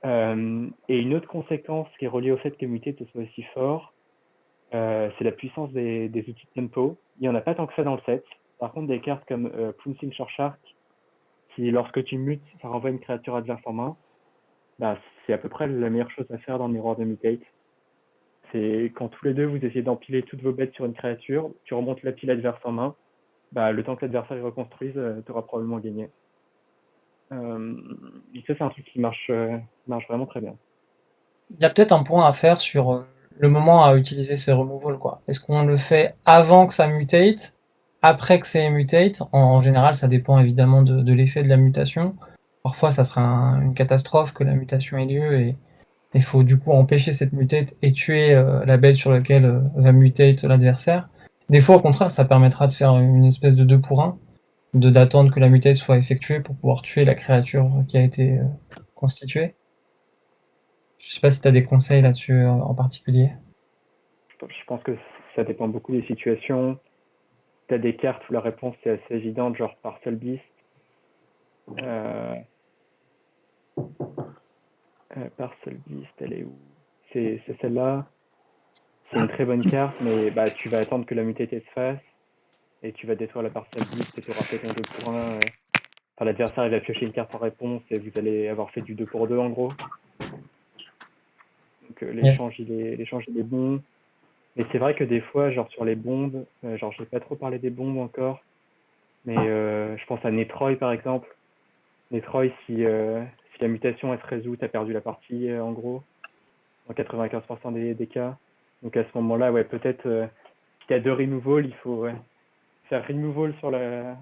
Et une autre conséquence qui est reliée au fait que mutate soit aussi fort, c'est la puissance des outils de tempo. Il n'y en a pas tant que ça dans le set. Par contre, des cartes comme Pouncing Short Shark, qui lorsque tu mutes, ça renvoie une créature adverse en main, c'est à peu près la meilleure chose à faire dans le miroir de mutate. C'est quand tous les deux vous essayez d'empiler toutes vos bêtes sur une créature, tu remontes la pile adverse en main, le temps que l'adversaire reconstruise, tu auras probablement gagné. Et ça, c'est un truc qui marche vraiment très bien. Il y a peut-être un point à faire sur le moment à utiliser ce removal, quoi. Est-ce qu'on le fait avant que ça mutate, après que c'est mutate? En général, ça dépend évidemment de l'effet de la mutation. Parfois, ça sera une catastrophe que la mutation ait lieu et il faut du coup empêcher cette mutate et tuer la bête sur laquelle va mutate l'adversaire. Des fois, au contraire, ça permettra de faire une espèce de 2 pour 1, d'attendre que la mutate soit effectuée pour pouvoir tuer la créature qui a été constituée. Je sais pas si tu as des conseils là-dessus en particulier. Je pense que ça dépend beaucoup des situations. Tu as des cartes où la réponse est assez évidente, genre Parcel Beast. Parcel Beast, elle est où? C'est celle-là. C'est une très bonne carte, mais bah, tu vas attendre que la mutate se fasse et tu vas détruire la Parcel Beast et tu auras fait ton 2 pour 1. Enfin, l'adversaire il va piocher une carte en réponse et vous allez avoir fait du 2 pour 2 en gros. Donc l'échange il est bon. Mais c'est vrai que des fois, genre sur les bombes, genre je vais pas trop parler des bombes encore, mais je pense à Netroy par exemple. Netroy, si la mutation elle se résout, t'as perdu la partie en gros, dans 95% des cas. Donc à ce moment-là, ouais, peut-être si t'as 2 removal, il faut faire removal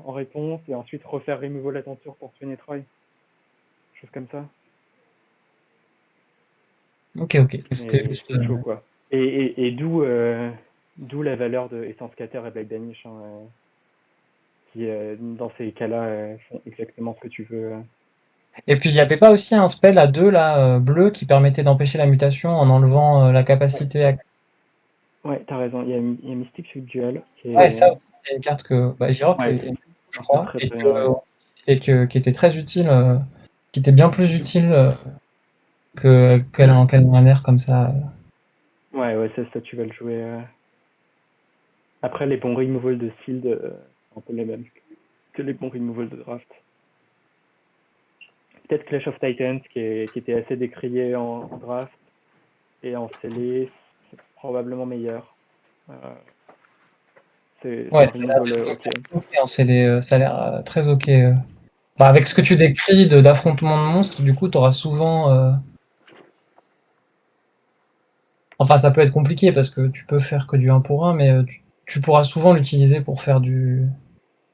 en réponse et ensuite refaire removal à ton tour pour tuer Netroy. Chose comme ça. Ok. C'était Mais juste. c'est chaud quoi. Et d'où la valeur de Essence Scatter et Black Danish, hein, qui dans ces cas-là font exactement ce que tu veux. Et puis il n'y avait pas aussi un spell à 2 là, bleu qui permettait d'empêcher la mutation en enlevant la capacité à. Ouais, t'as raison, il y a Mystic Sweep Duel qui Ouais, ça est. aussi, c'est une carte que Giroc, Ouais, je un peu crois, très bien. qui était très utile, qui était bien plus utile qu'un air comme ça. Ouais, ça tu vas le jouer. Après, les bons removal de Sealed, c'est un peu les mêmes que les bons removal de draft. Peut-être Clash of Titans qui était assez décrié en draft et en scellé, c'est probablement meilleur. C'est Ouais, un removal ok. ça a l'air très ok. Avec ce que tu décris d'affrontement de monstres, du coup, tu auras souvent. Enfin, ça peut être compliqué parce que tu peux faire que du 1 pour 1, mais tu pourras souvent l'utiliser pour faire du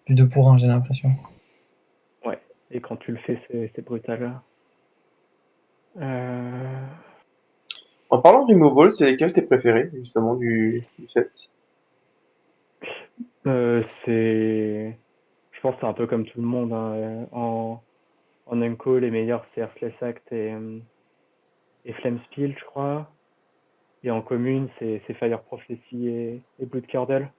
2 pour 1, j'ai l'impression. Ouais, et quand tu le fais, c'est brutal. En parlant du removal, c'est lesquels tes préférés, justement, du set? Je pense que c'est un peu comme tout le monde, hein. En Unco, les meilleurs c'est Earthless Act et Flamespill, je crois. Et en commune, c'est Fire Prophecy et Blood Curdle.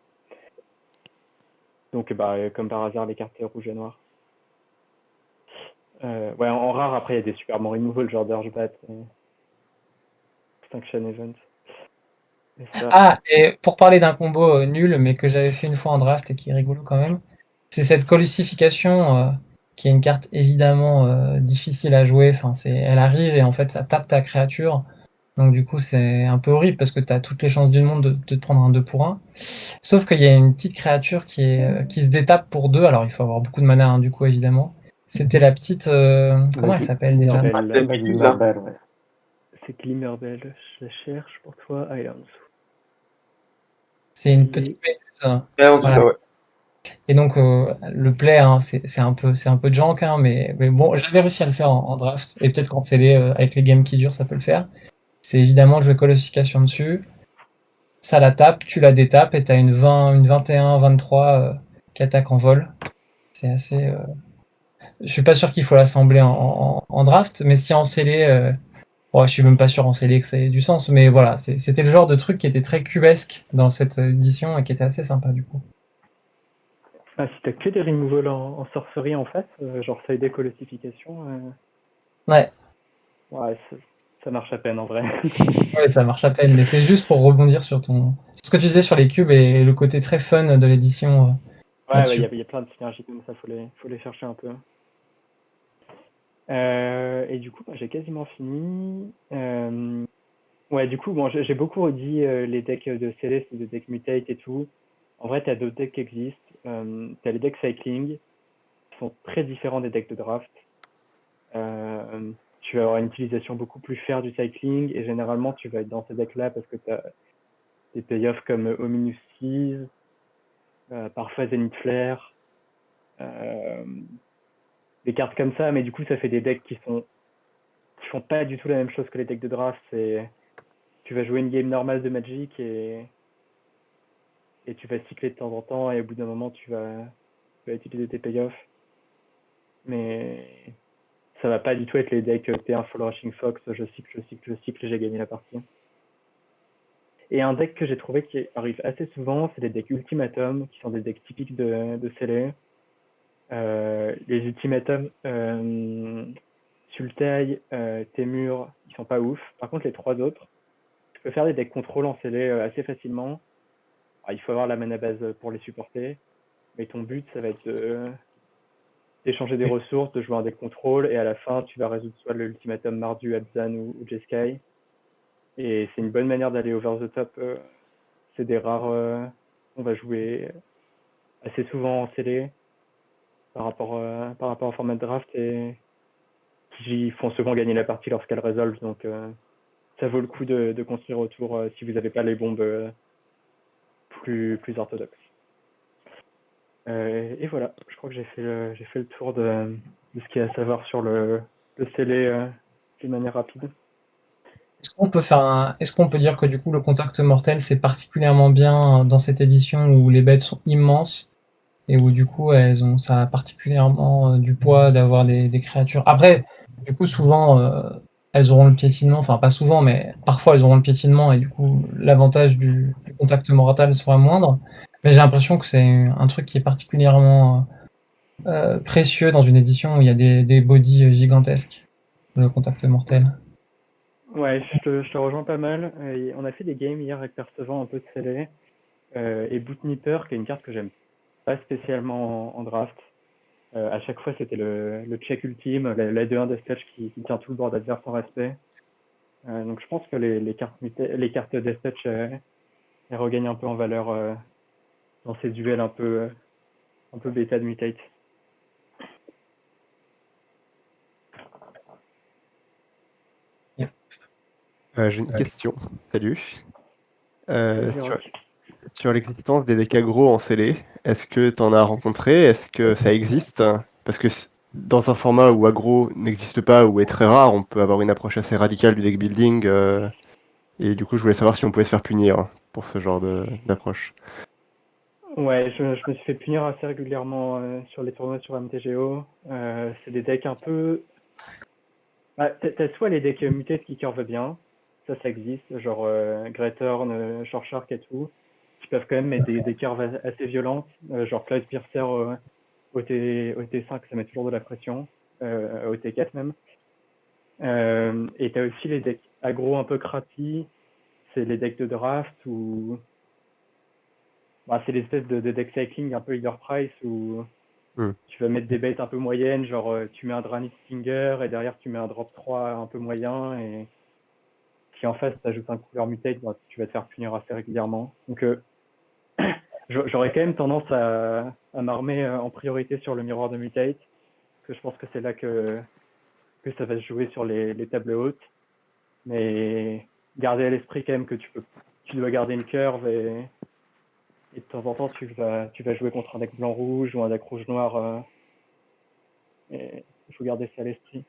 Donc, bah, comme par hasard, les cartes rouges et noires. Ouais, en rare, après, il y a des super bons removals, genre Dirgebat, Extinction Event. Et ça, Ah, et pour parler d'un combo nul, mais que j'avais fait une fois en draft et qui est rigolo quand même, c'est cette colissification qui est une carte évidemment difficile à jouer. Enfin, elle arrive et en fait, ça tape ta créature. Donc du coup, c'est un peu horrible parce que tu as toutes les chances du monde de te prendre un 2 pour 1. Sauf qu'il y a une petite créature qui se détape pour 2. Alors, il faut avoir beaucoup de mana, hein, du coup, évidemment. C'était la petite... comment elle s'appelle déjà? Ah, c'est la Glimmerbell. Méduse, là. Glimmerbell, ouais. C'est Glimmerbell. Je la cherche pour toi. Ah, elle est en dessous. C'est une Elle petite est... méduse. Et en dessous, Voilà. là, ouais. Et donc, le play, hein, c'est un peu junk, hein, mais bon, j'avais réussi à le faire en draft. Et peut-être quand c'est avec les games qui durent, ça peut le faire. C'est évidemment jouer colossification dessus. Ça la tape, tu la détapes et tu as une 21, 23 qui attaque en vol. C'est assez... Je suis pas sûr qu'il faut l'assembler en draft, mais si en scellé... je suis même pas sûr en scellé que ça ait du sens, mais voilà, c'était le genre de truc qui était très cubesque dans cette édition et qui était assez sympa du coup. Ah, si t'as que des removals en sorcerie en fait, genre side deck colossification, Ouais. ouais, ça marche à peine en vrai. Ouais, ça marche à peine, mais c'est juste pour rebondir sur ce que tu disais sur les cubes et le côté très fun de l'édition Ouais, là-dessus. il y a plein de synergies comme ça, faut les chercher un peu. Et du coup, bah, j'ai quasiment fini. Ouais, du coup, bon, j'ai beaucoup redit les decks de Céleste et de deck Mutate et tout. En vrai, t'as d'autres decks qui existent. T'as les decks Cycling, qui sont très différents des decks de draft. tu vas avoir une utilisation beaucoup plus fair du cycling, et généralement, tu vas être dans ces decks-là parce que tu as des payoffs comme Ominous Seas, parfois Zenith Flare, des cartes comme ça, mais du coup, ça fait des decks qui font pas du tout la même chose que les decks de draft. Tu vas jouer une game normale de Magic et tu vas cycler de temps en temps, et au bout d'un moment, tu vas utiliser tes payoffs. Mais ça va pas du tout être les decks T1 Full Rushing Fox, je cycle, j'ai gagné la partie. Et un deck que j'ai trouvé qui arrive assez souvent, c'est les decks Ultimatum, qui sont des decks typiques de Scellé. Les Ultimatum, Sultai, Temur, ils sont pas ouf. Par contre, les trois autres, tu peux faire des decks contrôle en Scellé assez facilement. Alors, il faut avoir la mana base pour les supporter, mais ton but, ça va être d'échanger des ressources, de jouer un deck contrôle, et à la fin, tu vas résoudre soit l'Ultimatum Mardu, Abzan ou Jeskai. Et c'est une bonne manière d'aller over the top. C'est des rares. On va jouer assez souvent en scellé par rapport au format de draft, et qui font souvent gagner la partie lorsqu'elles résolvent. Donc ça vaut le coup de construire autour si vous n'avez pas les bombes plus orthodoxes. Et voilà, je crois que j'ai fait le tour de ce qu'il y a à savoir sur le scellé de manière rapide. Est-ce qu'on peut dire que du coup le contact mortel c'est particulièrement bien dans cette édition où les bêtes sont immenses et où du coup ça a particulièrement du poids d'avoir des créatures. Après, du coup souvent elles auront le piétinement, enfin pas souvent, mais parfois elles auront le piétinement et du coup l'avantage du contact mortel sera moindre. Mais j'ai l'impression que c'est un truc qui est particulièrement précieux dans une édition où il y a des bodies gigantesques, le contact mortel. Ouais, je te rejoins pas mal. On a fait des games hier avec Percevant un peu de scellé. Et Bootnipper, qui est une carte que j'aime pas spécialement en draft. À chaque fois, c'était le check ultime, la 2-1 Deathcatch qui tient tout le board adverse en respect. Donc je pense que les cartes Deathcatch elles regagnent un peu en valeur dans ces duels un peu bêta de Mutate. J'ai une question. Salut. Salut, Rock. Sur l'existence des decks aggro en scellé, est-ce que tu en as rencontré? Est-ce que ça existe? Parce que dans un format où aggro n'existe pas ou est très rare, on peut avoir une approche assez radicale du deck building. Et du coup, je voulais savoir si on pouvait se faire punir pour ce genre d'approche. Ouais, je me suis fait punir assez régulièrement sur les tournois sur MTGO. C'est des decks un peu... Bah, t'as soit les decks mutés qui curvent bien, ça existe, genre Greathorn, Short Shark et tout, qui peuvent quand même mettre des curves assez violentes, genre Cloud Piercer OT5, ça met toujours de la pression, OT4 même. Et t'as aussi les decks aggro un peu crappy, c'est les decks de draft où... Bah, c'est l'espèce de deck cycling un peu leader price où tu vas mettre des bêtes un peu moyennes, genre tu mets un Dranith Stinger et derrière tu mets un drop 3 un peu moyen, et si en face t'ajoutes un couleur mutate, bah, tu vas te faire punir assez régulièrement. Donc j'aurais quand même tendance à m'armer en priorité sur le miroir de mutate, parce que je pense que c'est là que ça va se jouer sur les tables hautes. Mais garder à l'esprit quand même que tu dois garder une curve, et de temps en temps tu vas jouer contre un deck blanc-rouge ou un deck rouge-noir. Et il faut garder ça à l'esprit.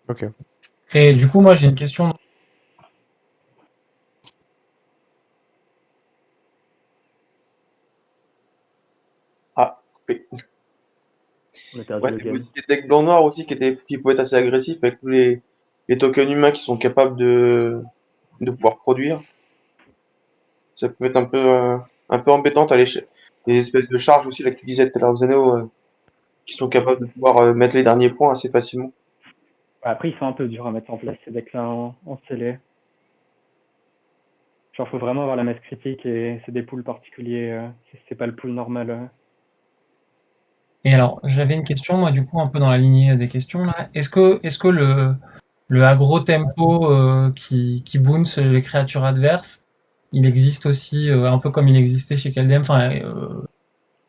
Ok. Et du coup, moi, j'ai une question. Ah, coupé. On a perdu Ouais, le game. des decks blanc-noir aussi qui pouvaient être assez agressifs avec tous les tokens humains qui sont capables de pouvoir produire. Ça peut être un peu embêtant. T'as les espèces de charges aussi, là, que tu disais tout à l'heure, Zeno, qui sont capables de pouvoir mettre les derniers points assez facilement. Après, ils sont un peu durs à mettre en place, ces decks-là en scellé. Genre, faut vraiment avoir la masse critique, et c'est des pools particuliers. C'est pas le pool normal. Et alors, j'avais une question, moi, du coup, un peu dans la lignée des questions, là. Est-ce que le aggro tempo qui bounce les créatures adverses, il existe aussi un peu comme il existait chez Kaldheim, enfin,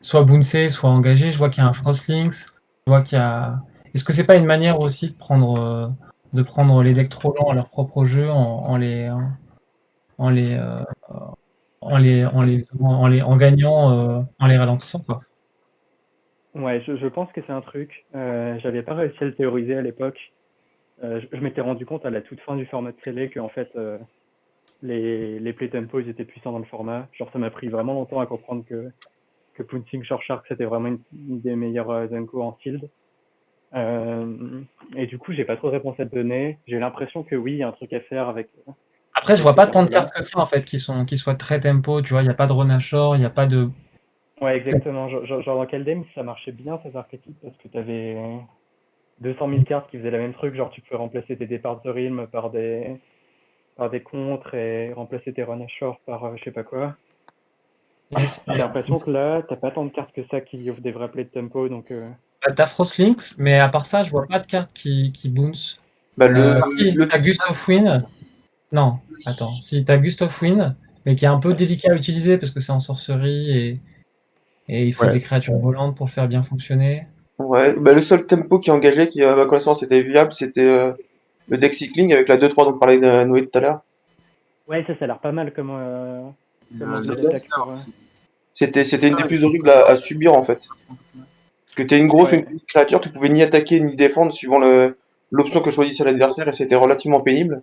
soit bouncé, soit engagé. Je vois qu'il y a un Frostlings, je vois qu'il y a... Est-ce que c'est pas une manière aussi de prendre les decks trop lents à leur propre jeu en gagnant, en les ralentissant, quoi? Ouais, je pense que c'est un truc. J'avais pas réussi à le théoriser à l'époque. Je m'étais rendu compte à la toute fin du format de Scellé que en fait les play tempo ils étaient puissants dans le format. Genre ça m'a pris vraiment longtemps à comprendre que Punting Short Shark c'était vraiment une des meilleures Zenko en field. Et du coup j'ai pas trop de réponse à te donner. J'ai l'impression que oui, il y a un truc à faire avec. Après, je vois ces pas tant de cartes-là. cartes que ça en fait qui soient très tempo, tu vois, il n'y a pas de Renachor, il n'y a pas de. Ouais, exactement. Genre dans Kaldheim, ça marchait bien ces archétypes parce que t'avais 200 000 cartes qui faisaient la même truc. Genre tu peux remplacer tes départs de Realm par des contres et remplacer tes Renachor par je sais pas quoi. Yes. J'ai l'impression que là, t'as pas tant de cartes que ça qui offrent des vrais plays de tempo, donc T'as Frostlinks, mais à part ça, je vois pas de cartes qui bounce. Bah, Si, t'as Gust of Wind. Non, attends. Si, t'as Gust of Wind, mais qui est un peu délicat à utiliser parce que c'est en sorcerie et il faut Ouais. des créatures volantes pour le faire bien fonctionner. Ouais, bah, le seul tempo qui engageait, qui à ma connaissance était viable, c'était le deck cycling avec la 2-3 dont parlait Noé tout à l'heure. ouais, ça a l'air pas mal comme C'est modèle d'attaque pour. C'était une des plus horribles à subir en fait. Parce que t'es une grosse, Ouais. une petite créature, tu pouvais ni attaquer ni défendre suivant l'option que choisissait l'adversaire et c'était relativement pénible.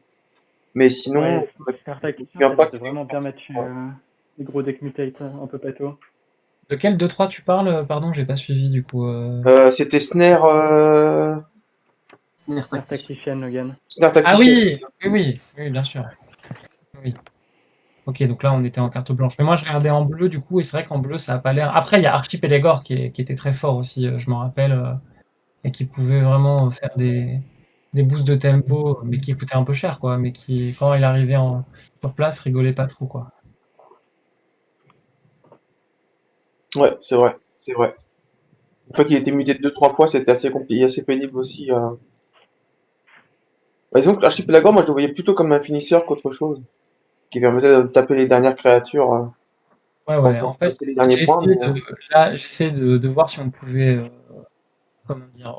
Mais sinon, Ouais, Star Tactician, tu viens ça a pas l'air de vraiment bien matcher les gros decks mutate un peu pato. De quel 2-3 tu parles? Pardon, j'ai pas suivi du coup. c'était Snare, Star Tactician, Logan. Snare Ah Tactician. oui, bien sûr. Oui. Ok, donc là on était en carte blanche. Mais moi je regardais en bleu du coup, et c'est vrai qu'en bleu ça a pas l'air. Après, il y a Archipelagor qui était très fort aussi, je m'en rappelle, et qui pouvait vraiment faire des boosts de tempo, mais qui coûtait un peu cher, quoi. Mais qui, quand il arrivait sur place, rigolait pas trop, quoi. Ouais, c'est vrai, c'est vrai. Une fois qu'il était muté 2-3 fois, c'était assez compliqué, assez pénible aussi. Par exemple, Archipelago, moi je le voyais plutôt comme un finisseur qu'autre chose, qui permettait de taper les dernières créatures Ouais. En pour fait, passer les derniers points. Mais, j'essaie de voir si on pouvait, comment dire,